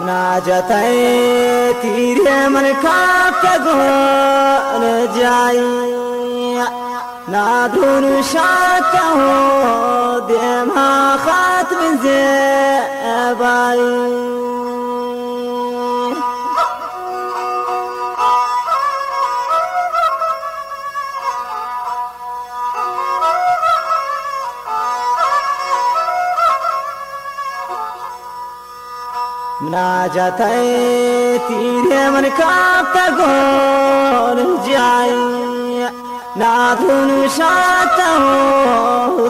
مناجتي تيري من كابتقون جاي نادون شاكه ديمها خاتم زيباي مناجتي تيري من كابتقون جاي نادون شاته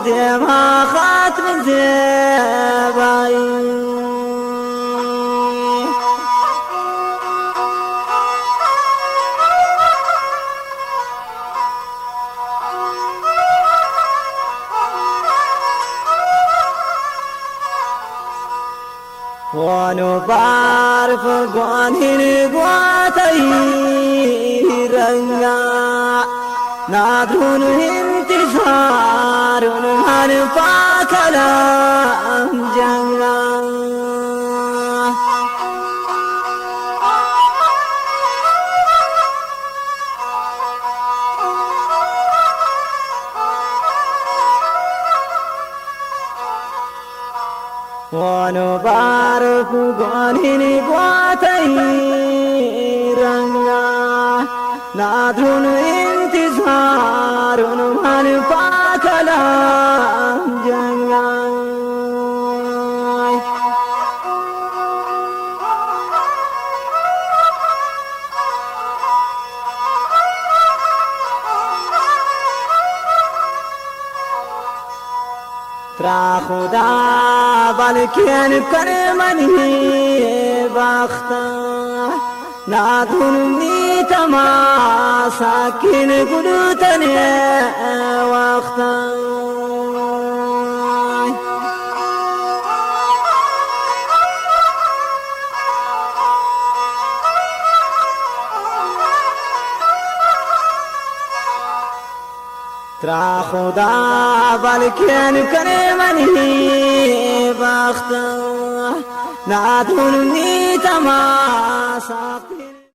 ديمها خاتم زيباي ونبارف قوانين قواتي رنگا نادون انتظار من فاكلام جنگا ونبارك قوانين قواتي رنگا نادون انتظار من فاكلام جنگا ترا خدا بلکن کرمانی بختا نادون می تماسا کن گلوتنی وقتا ترا خدا بلکن کرمانی بختا نادون می تماسا